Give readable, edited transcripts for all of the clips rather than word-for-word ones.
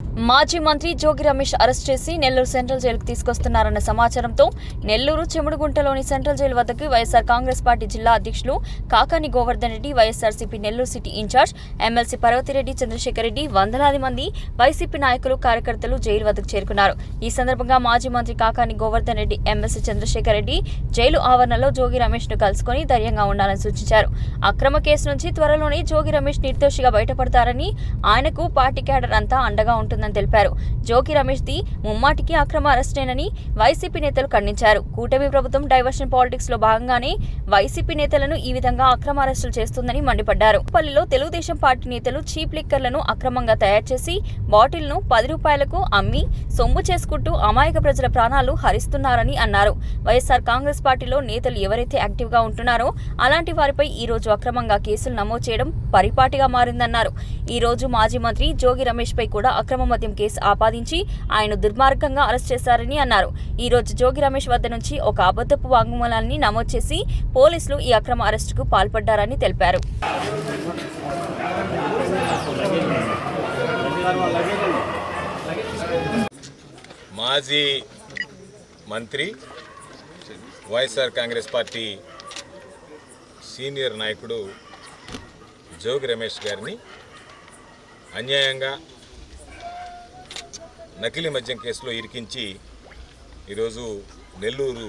మాజీ మంత్రి జోగి రమేష్ అరెస్ట్ చేసి నెల్లూరు సెంట్రల్ జైలుకు తీసుకొస్తున్నారన్న సమాచారంతో నెల్లూరు చెముడుగుంటలోని సెంట్రల్ జైలు వద్దకు వైఎస్ఆర్ కాంగ్రెస్ పార్టీ జిల్లా అధ్యక్షులు Kakani Govardhan Reddy, YSRCP Nellore city incharge MLC Parvathireddy Chandrasekhar Reddy, వందలాది మంది వైసీపీ నాయకులు, కార్యకర్తలు జైలు వద్దకు చేరుకున్నారు. ఈ సందర్భంగా మాజీ మంత్రి కాకాని గోవర్ధన్ రెడ్డి, ఎమ్మెల్సీ చంద్రశేఖర్ రెడ్డి జైలు ఆవరణలో జోగి రమేష్ ను కలుసుకుని ధైర్యంగా ఉండాలని సూచించారు. అక్రమ కేసు నుంచి త్వరలోనే జోగి రమేష్ నిర్దోషిగా బయటపడతారని, ఆయనకు పార్టీ క్యాడర్ అంతా అండగా ఉంటుందని తెలిపారు. జోగి రమేష్ ది ముమ్మాటికి అక్రమ అరెస్టేనని వైసీపీ నేతలు ఖండించారు. కూటమి ప్రభుత్వం డైవర్షన్ పాలిటిక్స్ లో భాగంగానే వైసీపీ నేతలను ఈ విధంగా అక్రమ అరెస్టులు చేస్తుందని మండిపడ్డారు. పల్లిలో తెలుగుదేశం పార్టీ నేతలు చీప్ లిక్కర్లను అక్రమంగా తయారు చేసి బాటిల్ను 10 రూపాయలకు అమ్మి సొమ్ము చేసుకుంటూ అమాయక ప్రజల ప్రాణాలు హరిస్తున్నారని అన్నారు. వైఎస్ఆర్ కాంగ్రెస్ పార్టీలో నేతలు ఎవరైతే యాక్టివ్ గా ఉంటున్నారో అలాంటి వారిపై ఈ రోజు అక్రమంగా కేసులు నమోదు చేయడం పరిపాటిగా మారిందన్నారు. ఈ రోజు మాజీ మంత్రి జోగి రమేష్ పై కూడా అక్రమ మద్యం కేసు ఆపాదించి ఆయన దుర్మార్గంగా అరెస్ట్ చేశారని అన్నారు. ఈ రోజు జోగి రమేష్ వద్ద నుంచి ఒక అబద్ధపు వాంగ్మూలాన్ని నమోదు చేసి పోలీసులు ఈ అక్రమ అరెస్టుకు పాల్పడ్డారని తెలిపారు. మాజీ మంత్రి వైఎస్ఆర్ కాంగ్రెస్ పార్టీ సీనియర్ నాయకుడు జోగి రమేష్ గారిని అన్యాయంగా నకిలీ మద్యం కేసులో ఇరికించి ఈరోజు నెల్లూరు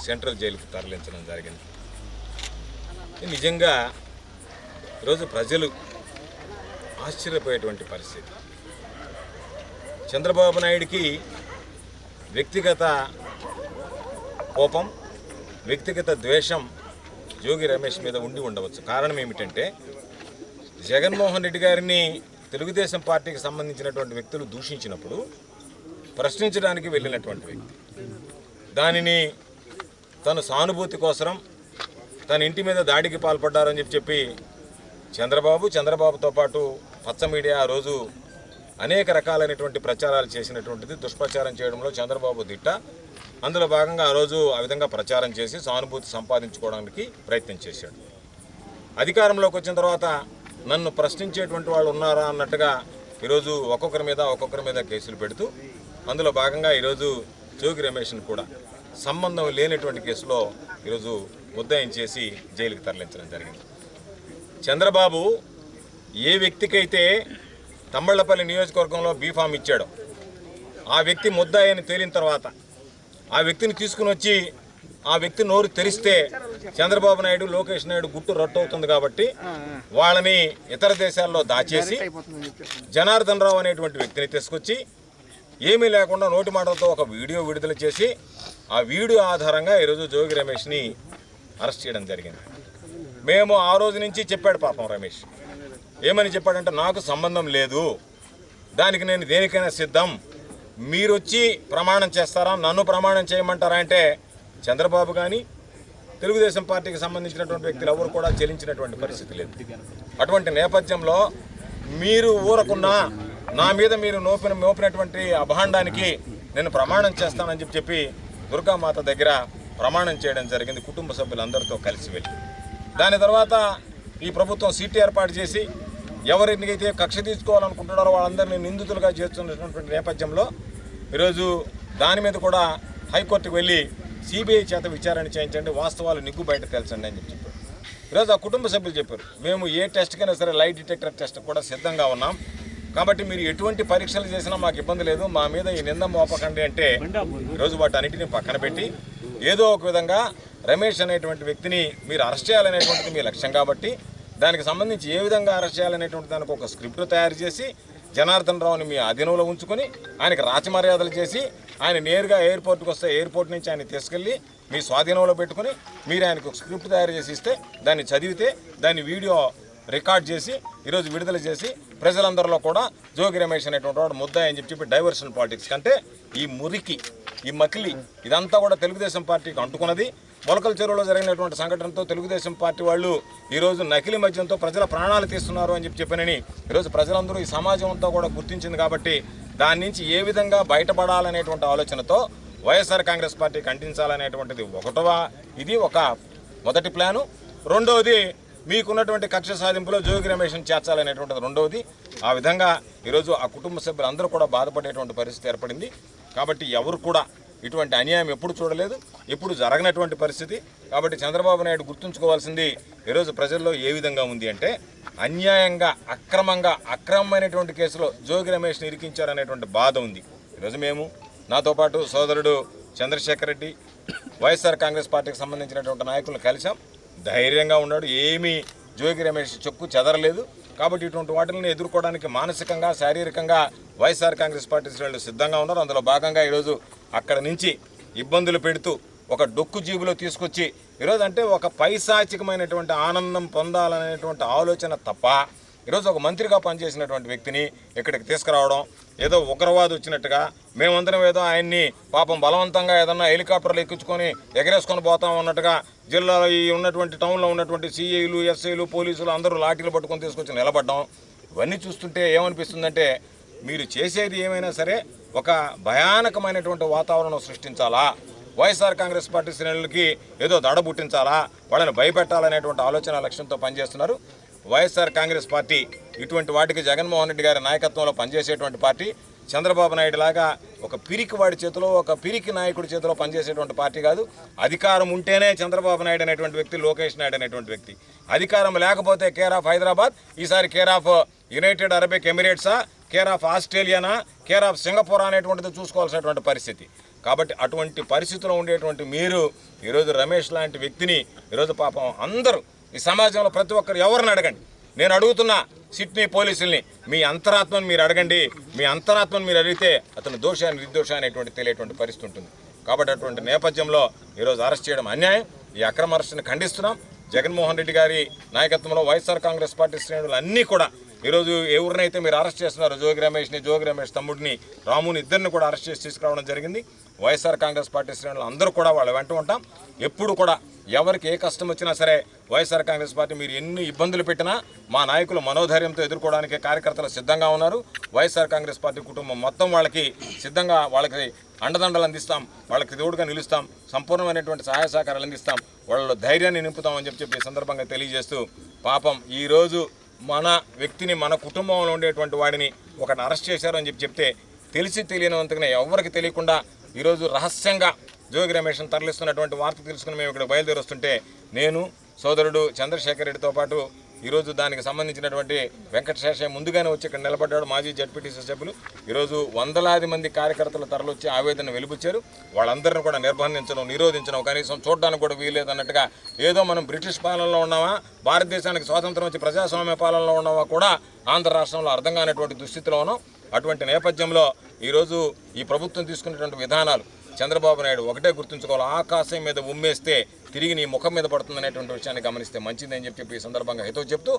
సెంట్రల్ జైలుకు తరలించడం జరిగింది. నిజంగా ఈరోజు ప్రజలు ఆశ్చర్యపోయేటువంటి పరిస్థితి. చంద్రబాబు నాయుడికి వ్యక్తిగత కోపం, వ్యక్తిగత ద్వేషం జోగి రమేష్ మీద ఉండి ఉండవచ్చు. కారణం ఏమిటంటే జగన్మోహన్ రెడ్డి గారిని తెలుగుదేశం పార్టీకి సంబంధించినటువంటి వ్యక్తులు దూషించినప్పుడు ప్రశ్నించడానికి వెళ్ళినటువంటి వ్యక్తి దానిని తను సానుభూతి కోసం తన ఇంటి మీద దాడికి పాల్పడ్డారని చెప్పి చంద్రబాబుతో పాటు పచ్చ మీడియా ఆ రోజు అనేక రకాలైనటువంటి ప్రచారాలు చేసినటువంటిది. దుష్ప్రచారం చేయడంలో చంద్రబాబు దిట్ట. అందులో భాగంగా ఆ రోజు ఆ విధంగా ప్రచారం చేసి సానుభూతి సంపాదించుకోవడానికి ప్రయత్నం చేశాడు. అధికారంలోకి వచ్చిన తర్వాత నన్ను ప్రశ్నించేటువంటి వాళ్ళు ఉన్నారా అన్నట్టుగా ఈరోజు ఒక్కొక్కరి మీద కేసులు పెడుతూ అందులో భాగంగా ఈరోజు జోగి రమేష్ను కూడా సంబంధం లేనటువంటి కేసులో ఈరోజు ముద్దాయం చేసి జైలుకి తరలించడం జరిగింది. చంద్రబాబు ఏ వ్యక్తికైతే తమ్మళ్లపల్లి నియోజకవర్గంలో బీఫామ్ ఇచ్చాడో ఆ వ్యక్తి ముద్దాయని తేలిన తర్వాత ఆ వ్యక్తిని తీసుకుని వచ్చి ఆ వ్యక్తి నోరు తెరిస్తే చంద్రబాబు నాయుడు, లోకేష్ నాయుడు గుట్టు రట్టవుతుంది కాబట్టి వాళ్ళని ఇతర దేశాల్లో దాచేసి జనార్దన్ రావు అనేటువంటి వ్యక్తిని తీసుకొచ్చి ఏమీ లేకుండా నోటి మాటలతో ఒక వీడియో విడుదల చేసి ఆ వీడియో ఆధారంగా ఈరోజు జోగి రమేష్ని అరెస్ట్ చేయడం జరిగింది. మేము ఆ రోజు నుంచి చెప్పాడు పాపం రమేష్. ఏమని చెప్పాడంటే, నాకు సంబంధం లేదు, దానికి నేను దేనికైనా సిద్ధం, మీరు వచ్చి ప్రమాణం చేస్తారా, నన్ను ప్రమాణం చేయమంటారా అంటే చంద్రబాబు కానీ తెలుగుదేశం పార్టీకి సంబంధించినటువంటి వ్యక్తులు ఎవరు కూడా చెల్లించినటువంటి పరిస్థితి లేదు. అటువంటి నేపథ్యంలో మీరు ఊరకున్నా నా మీద మీరు మోపినటువంటి అభాండానికి నేను ప్రమాణం చేస్తానని చెప్పి దుర్గామాత దగ్గర ప్రమాణం చేయడం జరిగింది, కుటుంబ సభ్యులందరితో కలిసి వెళ్ళి. దాని తర్వాత ఈ ప్రభుత్వం సీటు ఏర్పాటు చేసి ఎవరికైతే కక్ష తీసుకోవాలనుకుంటున్నారో వాళ్ళందరినీ నిందితులుగా చేస్తున్నటువంటి నేపథ్యంలో ఈరోజు దాని మీద కూడా హైకోర్టుకు వెళ్ళి సిబిఐ చేత విచారణ చేయించండి, వాస్తవాలు నిగ్గు బయట తెలుసండి అని చెప్పారు. ఈరోజు ఆ కుటుంబ సభ్యులు చెప్పారు, మేము ఏ టెస్ట్కైనా సరే లైట్ డిటెక్టర్ టెస్ట్ కూడా సిద్ధంగా ఉన్నాం, కాబట్టి మీరు ఎటువంటి పరీక్షలు చేసినా మాకు ఇబ్బంది లేదు, మా మీద ఈ నింద మోపకండి అంటే ఈరోజు వాటి అన్నింటినీ పక్కన పెట్టి ఏదో ఒక విధంగా రమేష్ అనేటువంటి వ్యక్తిని మీరు అరెస్ట్ చేయాలనేటువంటిది మీ లక్ష్యం కాబట్టి దానికి సంబంధించి ఏ విధంగా అరెస్ట్ చేయాలనేటువంటి దానికి ఒక స్క్రిప్ట్ తయారు చేసి జనార్దన్ రావుని మీ అధీనంలో ఉంచుకొని ఆయనకు రాచమర్యాదలు చేసి ఆయన నేరుగా ఎయిర్పోర్ట్కి వస్తే ఎయిర్పోర్ట్ నుంచి ఆయన తీసుకెళ్ళి మీ స్వాధీనంలో పెట్టుకుని మీరు ఆయనకు ఒక స్క్రిప్ట్ తయారు చేసి ఇస్తే దాన్ని చదివితే దాన్ని వీడియో రికార్డ్ చేసి ఈరోజు విడుదల చేసి ప్రజలందరిలో కూడా జోగి రమేష్ అనేటువంటి వాడు ముద్దాయి అని చెప్పి డైవర్షన్ పాలిటిక్స్ కంటే ఈ మురికి, ఈ మకిలి ఇదంతా కూడా తెలుగుదేశం పార్టీకి అంటుకున్నది. మొలకల చెరువులో జరిగినటువంటి సంఘటనతో తెలుగుదేశం పార్టీ వాళ్ళు ఈరోజు నకిలీ మద్యంతో ప్రజల ప్రాణాలు తీస్తున్నారు అని చెప్పనని ఈరోజు ప్రజలందరూ ఈ సమాజం అంతా కూడా గుర్తించింది. కాబట్టి దాని నుంచి ఏ విధంగా బయటపడాలనేటువంటి ఆలోచనతో వైఎస్ఆర్ కాంగ్రెస్ పార్టీ ఖండించాలనేటువంటిది ఇది ఒక మొదటి ప్లాను. రెండవది మీకున్నటువంటి కక్ష సాధింపులో జోగి రమేష్ని చేర్చాలనేటువంటిది రెండవది. ఆ విధంగా ఈరోజు ఆ కుటుంబ సభ్యులందరూ కూడా బాధపడేటువంటి పరిస్థితి ఏర్పడింది. కాబట్టి ఎవరు కూడా ఇటువంటి అన్యాయం ఎప్పుడు చూడలేదు, ఎప్పుడు జరగనటువంటి పరిస్థితి. కాబట్టి చంద్రబాబు నాయుడు గుర్తుంచుకోవాల్సింది ఈరోజు ప్రజల్లో ఏ విధంగా ఉంది అంటే, అన్యాయంగా అక్రమమైనటువంటి కేసులో జోగి రమేష్ని ఇరికించారనేటువంటి బాధ ఉంది. ఈరోజు మేము, నాతో పాటు సోదరుడు చంద్రశేఖర్ రెడ్డి, వైఎస్ఆర్ కాంగ్రెస్ పార్టీకి సంబంధించినటువంటి నాయకులను కలిసాం. ధైర్యంగా ఉన్నాడు, ఏమీ జోగి రమేష్ చెక్కు చెదరలేదు. కాబట్టి ఇటువంటి వాటిని ఎదుర్కోవడానికి మానసికంగా, శారీరకంగా వైఎస్ఆర్ కాంగ్రెస్ పార్టీ శ్రేణులు సిద్ధంగా ఉన్నారు. అందులో భాగంగా ఈరోజు అక్కడ నుంచి ఇబ్బందులు పెడుతూ ఒక డొక్కు జీబులో తీసుకొచ్చి ఈరోజు అంటే ఒక పైశాచికమైనటువంటి ఆనందం పొందాలనేటువంటి ఆలోచన తప్ప, ఈరోజు ఒక మంత్రిగా పనిచేసినటువంటి వ్యక్తిని ఇక్కడికి తీసుకురావడం, ఏదో ఉగ్రవాది వచ్చినట్టుగా మేమందరం ఏదో ఆయన్ని పాపం బలవంతంగా ఏదన్నా హెలికాప్టర్లు ఎక్కించుకొని ఎగరేసుకొని పోతాం అన్నట్టుగా జిల్లాలో ఈ ఉన్నటువంటి టౌన్లో ఉన్నటువంటి సిఐలు, ఎస్ఐలు, పోలీసులు అందరూ లాఠీలు పట్టుకొని తీసుకొచ్చి నిలబడ్డాం. ఇవన్నీ చూస్తుంటే ఏమనిపిస్తుందంటే, మీరు చేసేది ఏమైనా సరే ఒక భయానకమైనటువంటి వాతావరణం సృష్టించాలా, వైఎస్ఆర్ కాంగ్రెస్ పార్టీ శ్రేణులకి ఏదో దడ పుట్టించాలా, వాళ్ళని భయపెట్టాలనేటువంటి ఆలోచన లక్ష్యంతో పనిచేస్తున్నారు. వైఎస్ఆర్ కాంగ్రెస్ పార్టీ ఇటువంటి వాటికి జగన్మోహన్ రెడ్డి గారి నాయకత్వంలో పనిచేసేటువంటి పార్టీ. చంద్రబాబు నాయుడు లాగా ఒక పిరికి వాడి చేతిలో, ఒక పిరికి నాయకుడి చేతిలో పనిచేసేటువంటి పార్టీ కాదు. అధికారం ఉంటేనే చంద్రబాబు నాయుడు అనేటువంటి వ్యక్తి, లోకేష్ నాయుడు అనేటువంటి వ్యక్తి. అధికారం లేకపోతే కేర్ ఆఫ్ హైదరాబాద్, ఈసారి కేర్ ఆఫ్ యునైటెడ్ అరబిక్ ఎమిరేట్సా, కేర్ ఆఫ్ ఆస్ట్రేలియానా, కేర్ ఆఫ్ సింగపూర్ అనేటువంటిది చూసుకోవాల్సినటువంటి పరిస్థితి. కాబట్టి అటువంటి పరిస్థితిలో ఉండేటువంటి మీరు ఈరోజు రమేష్ లాంటి వ్యక్తిని ఈరోజు పాపం అందరూ ఈ సమాజంలో ప్రతి ఒక్కరు ఎవరిని అడగండి, నేను అడుగుతున్నా సిడ్నీ పోలీసుల్ని, మీ అంతరాత్మను మీరు అడగండి. మీ అంతరాత్మను మీరు అడిగితే అతను దోష నిర్దోష అనేటువంటి తెలియటువంటి పరిస్థితి ఉంటుంది. కాబట్టి అటువంటి నేపథ్యంలో ఈరోజు అరెస్ట్ చేయడం అన్యాయం. ఈ అక్రమ అరెస్టుని ఖండిస్తున్నాం. జగన్మోహన్ రెడ్డి గారి నాయకత్వంలో వైఎస్ఆర్ కాంగ్రెస్ పార్టీ శ్రేణులు అన్నీ కూడా ఈరోజు ఎవరినైతే మీరు అరెస్ట్ చేస్తున్నారో, జోగి రమేష్ తమ్ముడిని, రాముని, ఇద్దరిని కూడా అరెస్ట్ చేసి తీసుకురావడం జరిగింది. వైఎస్ఆర్ కాంగ్రెస్ పార్టీ శ్రేణులు అందరూ కూడా వాళ్ళ వెంట ఉంటాం. ఎప్పుడు కూడా ఎవరికి ఏ కష్టం వచ్చినా సరే వైఎస్ఆర్ కాంగ్రెస్ పార్టీ మీరు ఎన్ని ఇబ్బందులు పెట్టినా మా నాయకులు మనోధైర్యంతో ఎదుర్కోవడానికి కార్యకర్తలు సిద్ధంగా ఉన్నారు. వైఎస్ఆర్ కాంగ్రెస్ పార్టీ కుటుంబం మొత్తం వాళ్ళకి సిద్ధంగా, వాళ్ళకి అండదండలు అందిస్తాం, వాళ్ళకి తోడుగా నిలుస్తాం, సంపూర్ణమైనటువంటి సహాయ సహకారాలు అందిస్తాం, వాళ్ళలో ధైర్యాన్ని నింపుతామని చెప్పి ఈ సందర్భంగా తెలియజేస్తూ, పాపం ఈరోజు మన వ్యక్తిని, మన కుటుంబంలో ఉండేటువంటి వాడిని ఒకటి అరెస్ట్ చేశారు అని చెప్తే తెలిసి తెలియనివంతగానే ఎవరికి తెలియకుండా ఈరోజు రహస్యంగా జోగి రమేష్ను తరలిస్తున్నటువంటి వార్త తెలుసుకుని మేము ఇక్కడ బయలుదేరి వస్తుంటే, నేను సోదరుడు చంద్రశేఖర్ రెడ్డితో పాటు ఈరోజు దానికి సంబంధించినటువంటి వెంకటశేషయ్య ముందుగానే వచ్చి ఇక్కడ నిలబడ్డాడు, మాజీ జడ్పీటీసీ సభ్యులు. ఈరోజు వందలాది మంది కార్యకర్తలు తరలివచ్చి ఆవేదన వెలిబుచ్చారు. వాళ్ళందరినీ కూడా నిర్బంధించడం, నిరోధించడం, కనీసం చూడడానికి కూడా వీల్లేదన్నట్టుగా, ఏదో మనం బ్రిటిష్ పాలనలో ఉన్నామా, భారతదేశానికి స్వాతంత్రం వచ్చి ప్రజాస్వామ్య పాలనలో ఉన్నామా కూడా ఆంధ్ర రాష్ట్రంలో అర్థం కానటువంటి దుస్థితిలో ఉన్నాం. అటువంటి నేపథ్యంలో ఈరోజు ఈ ప్రభుత్వం తీసుకునేటువంటి విధానాలు చంద్రబాబు నాయుడు ఒకటే గుర్తుంచుకోవాలి, ఆకాశం మీద ఉమ్మేస్తే తిరిగి నీ ముఖం మీద పడుతుందనేటువంటి విషయాన్ని గమనిస్తే మంచిదని చెప్పి ఈ సందర్భంగా హితవు చెప్తూ